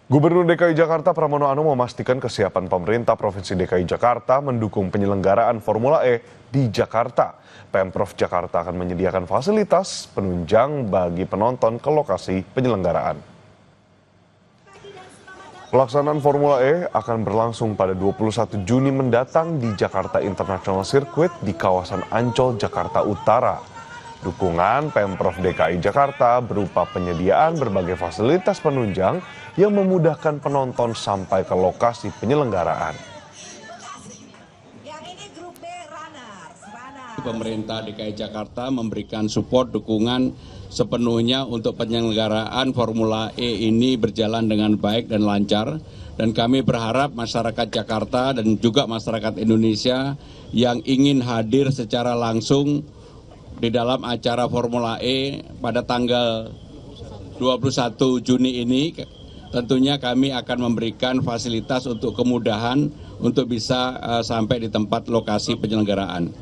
Gubernur DKI Jakarta Pramono Anung memastikan kesiapan pemerintah Provinsi DKI Jakarta mendukung penyelenggaraan Formula E di Jakarta. Pemprov Jakarta akan menyediakan fasilitas penunjang bagi penonton ke lokasi penyelenggaraan. Pelaksanaan Formula E akan berlangsung pada 21 Juni mendatang di Jakarta International Circuit di kawasan Ancol, Jakarta Utara. Dukungan Pemprov DKI Jakarta berupa penyediaan berbagai fasilitas penunjang yang memudahkan penonton sampai ke lokasi penyelenggaraan. Pemerintah DKI Jakarta memberikan support dukungan sepenuhnya untuk penyelenggaraan Formula E ini berjalan dengan baik dan lancar. Dan kami berharap masyarakat Jakarta dan juga masyarakat Indonesia yang ingin hadir secara langsung di dalam acara Formula E pada tanggal 21 Juni ini, tentunya kami akan memberikan fasilitas untuk kemudahan untuk bisa sampai di tempat lokasi penyelenggaraan.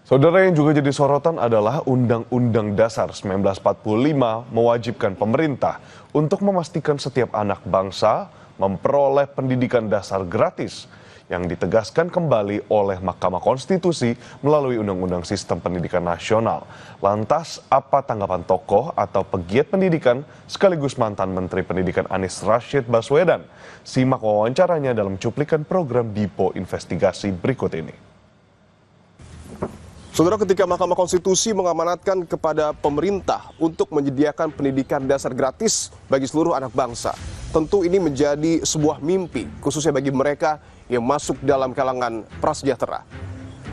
Saudara, yang juga jadi sorotan adalah Undang-Undang Dasar 1945 mewajibkan pemerintah untuk memastikan setiap anak bangsa memperoleh pendidikan dasar gratis yang ditegaskan kembali oleh Mahkamah Konstitusi melalui Undang-Undang Sistem Pendidikan Nasional. Lantas, apa tanggapan tokoh atau pegiat pendidikan sekaligus mantan Menteri Pendidikan Anies Rashid Baswedan? Simak wawancaranya dalam cuplikan program Dipo Investigasi berikut ini. Saudara, ketika Mahkamah Konstitusi mengamanatkan kepada pemerintah untuk menyediakan pendidikan dasar gratis bagi seluruh anak bangsa, tentu ini menjadi sebuah mimpi, khususnya bagi mereka yang masuk dalam kalangan prasejahtera.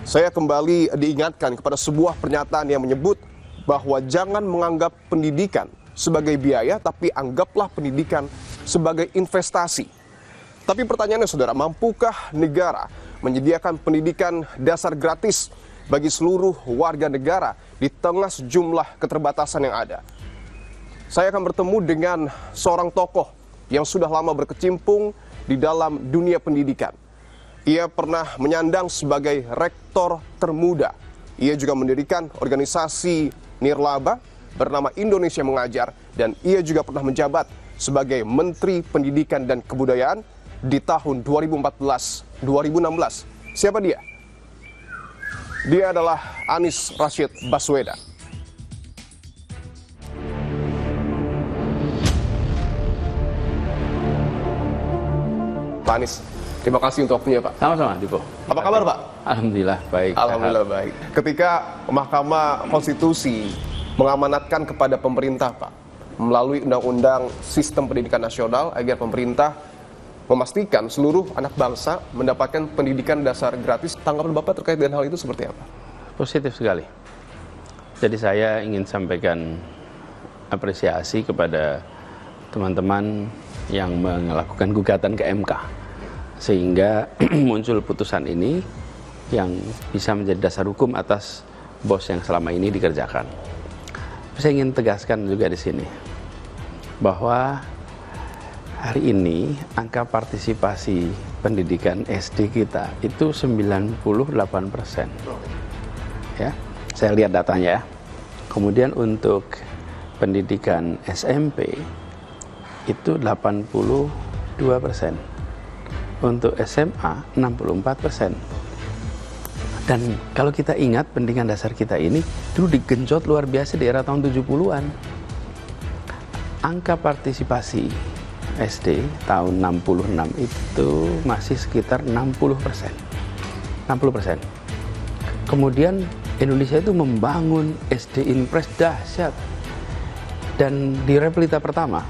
Saya kembali diingatkan kepada sebuah pernyataan yang menyebut bahwa jangan menganggap pendidikan sebagai biaya, tapi anggaplah pendidikan sebagai investasi. Tapi pertanyaannya, saudara, mampukah negara menyediakan pendidikan dasar gratis bagi seluruh warga negara di tengah sejumlah keterbatasan yang ada? Saya akan bertemu dengan seorang tokoh yang sudah lama berkecimpung di dalam dunia pendidikan. Ia pernah menyandang sebagai rektor termuda. Ia juga mendirikan organisasi nirlaba bernama Indonesia Mengajar, dan ia juga pernah menjabat sebagai Menteri Pendidikan dan Kebudayaan di tahun 2014-2016. Siapa dia? Dia adalah Anies Rashid Baswedan. Pak Anies, terima kasih untuk waktunya, Pak. Sama-sama, Dipo. Apa kabar, Pak? Alhamdulillah baik. Alhamdulillah baik. Ketika Mahkamah Konstitusi mengamanatkan kepada pemerintah, Pak, melalui Undang-Undang Sistem Pendidikan Nasional agar pemerintah memastikan seluruh anak bangsa mendapatkan pendidikan dasar gratis, tanggapan Bapak terkait dengan hal itu seperti apa? Positif sekali. Jadi saya ingin sampaikan apresiasi kepada teman-teman yang melakukan gugatan ke MK, sehingga muncul putusan ini yang bisa menjadi dasar hukum atas BOS yang selama ini dikerjakan. Saya ingin tegaskan juga di sini bahwa hari ini angka partisipasi pendidikan SD kita itu 98%. Ya, saya lihat datanya ya. Kemudian untuk pendidikan SMP itu 82%. Untuk SMA 64%. Dan kalau kita ingat pendidikan dasar kita ini dulu digenjot luar biasa di era tahun 70-an. Angka partisipasi SD tahun 66 itu masih sekitar 60%. 60%. Kemudian Indonesia itu membangun SD Impres dahsyat. Dan di Repelita pertama,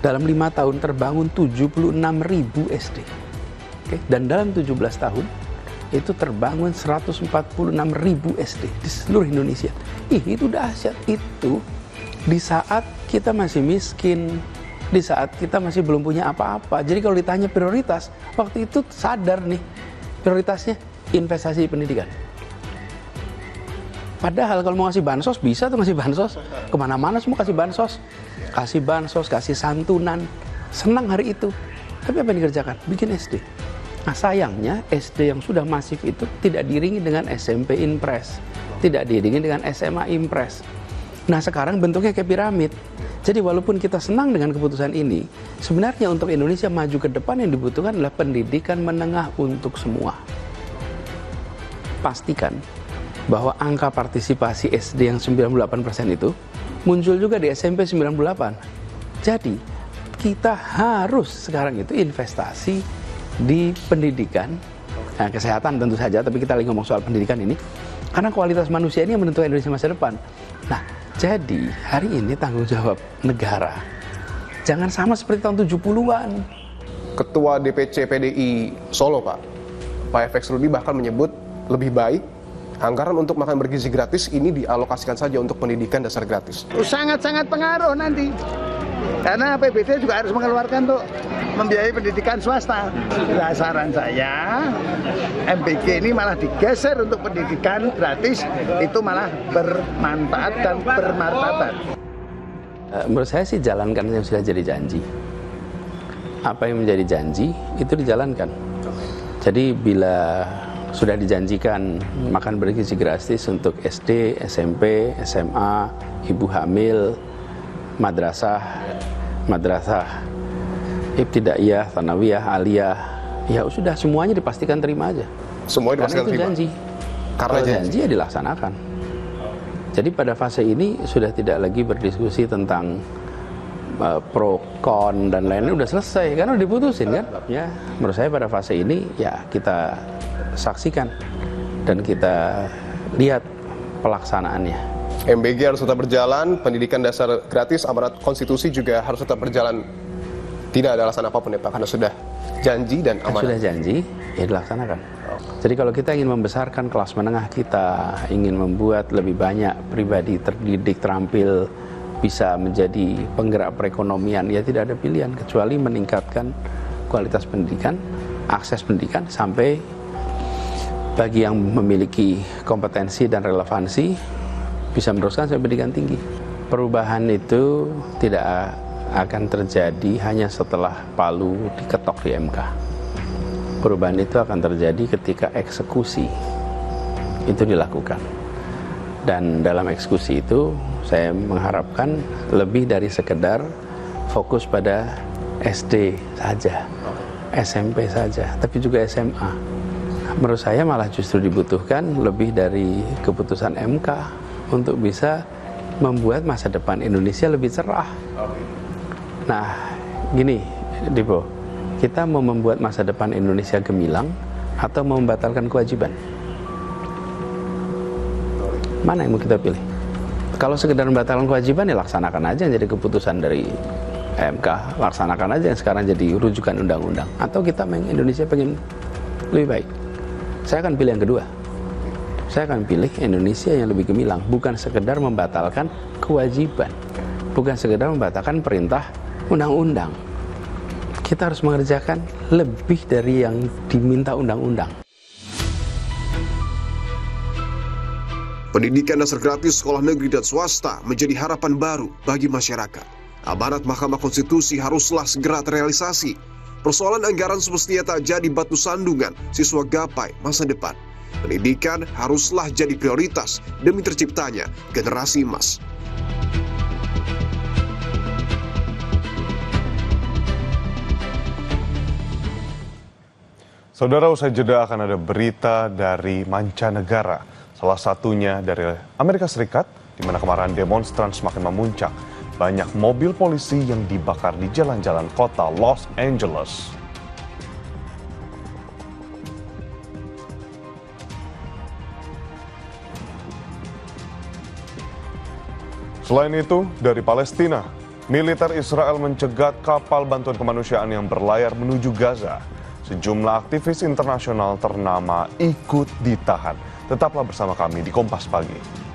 dalam 5 tahun terbangun 76.000 SD. Oke? Dan dalam 17 tahun, itu terbangun 146.000 SD di seluruh Indonesia. Itu dahsyat. Itu di saat kita masih miskin, di saat kita masih belum punya apa-apa. Jadi kalau ditanya prioritas, waktu itu sadar nih, prioritasnya investasi pendidikan. Padahal kalau mau kasih bansos, bisa tuh ngasih bansos. Kemana-mana semua kasih bansos. Kasih bansos, kasih santunan. Senang hari itu. Tapi apa yang dikerjakan? Bikin SD. Nah sayangnya SD yang sudah masif itu tidak diiringi dengan SMP Impres. Tidak diiringi dengan SMA Impres. Nah sekarang bentuknya kayak piramid. Jadi walaupun kita senang dengan keputusan ini, sebenarnya untuk Indonesia maju ke depan yang dibutuhkan adalah pendidikan menengah untuk semua. Pastikan bahwa angka partisipasi SD yang 98% itu muncul juga di SMP 98. Jadi kita harus sekarang itu investasi di pendidikan, nah, kesehatan tentu saja, tapi kita lagi ngomong soal pendidikan ini, karena kualitas manusia ini yang menentukan Indonesia masa depan. Nah, jadi hari ini tanggung jawab negara jangan sama seperti tahun 70-an. Ketua DPC PDI Solo, Pak FX Rudi bahkan menyebut lebih baik anggaran untuk makan bergizi gratis ini dialokasikan saja untuk pendidikan dasar gratis. Sangat-sangat pengaruh nanti. Karena APBD juga harus mengeluarkan untuk membiayai pendidikan swasta. Saran saya, MBG ini malah digeser untuk pendidikan gratis, itu malah bermanfaat dan bermartabat. Menurut saya sih jalankan yang sudah jadi janji. Apa yang menjadi janji, itu dijalankan. Jadi bila sudah dijanjikan makan bergizi gratis untuk SD, SMP, SMA, ibu hamil, madrasah, ibtidaiyah, tsanawiyah, aliyah, ya sudah semuanya dipastikan terima aja. Semuanya Karena itu terima. janji. Karena Kalau janji ya dilaksanakan. Jadi pada fase ini sudah tidak lagi berdiskusi tentang pro, kon, dan lainnya, udah selesai, karena udah diputusin kan. Ya, menurut saya pada fase ini ya kita saksikan dan kita lihat pelaksanaannya. MBG harus tetap berjalan, pendidikan dasar gratis, amanat konstitusi juga harus tetap berjalan. Tidak ada alasan apapun ya Pak, karena sudah janji dan amanat. Sudah janji, ya dilaksanakan. Jadi kalau kita ingin membesarkan kelas menengah kita, ingin membuat lebih banyak pribadi terdidik, terampil, bisa menjadi penggerak perekonomian, ya tidak ada pilihan kecuali meningkatkan kualitas pendidikan, akses pendidikan, sampai bagi yang memiliki kompetensi dan relevansi bisa meneruskan sampai pendidikan tinggi. Perubahan itu tidak akan terjadi hanya setelah palu diketok di MK. Perubahan itu akan terjadi ketika eksekusi itu dilakukan. Dan dalam eksekusi itu saya mengharapkan lebih dari sekedar fokus pada SD saja, SMP saja, tapi juga SMA. Menurut saya malah justru dibutuhkan lebih dari keputusan MK untuk bisa membuat masa depan Indonesia lebih cerah. Nah, gini, Dipo, kita mau membuat masa depan Indonesia gemilang atau mau membatalkan kewajiban? Mana yang mau kita pilih? Kalau sekedar membatalkan kewajiban, ya laksanakan aja yang jadi keputusan dari MK, laksanakan aja yang sekarang jadi rujukan undang-undang. Atau kita Indonesia pengen lebih baik. Saya akan pilih yang kedua. Saya akan pilih Indonesia yang lebih gemilang, bukan sekedar membatalkan kewajiban, bukan sekedar membatalkan perintah undang-undang. Kita harus mengerjakan lebih dari yang diminta undang-undang. Pendidikan dasar gratis sekolah negeri dan swasta menjadi harapan baru bagi masyarakat. Amanat Mahkamah Konstitusi haruslah segera terrealisasi. Persoalan anggaran semestinya tak jadi batu sandungan siswa gapai masa depan. Pendidikan haruslah jadi prioritas demi terciptanya generasi emas. Saudara, usai jeda akan ada berita dari mancanegara. Salah satunya dari Amerika Serikat, di mana kemarahan demonstran semakin memuncak. Banyak mobil polisi yang dibakar di jalan-jalan kota Los Angeles. Selain itu, dari Palestina, militer Israel mencegat kapal bantuan kemanusiaan yang berlayar menuju Gaza. Sejumlah aktivis internasional ternama ikut ditahan. Tetaplah bersama kami di Kompas Pagi.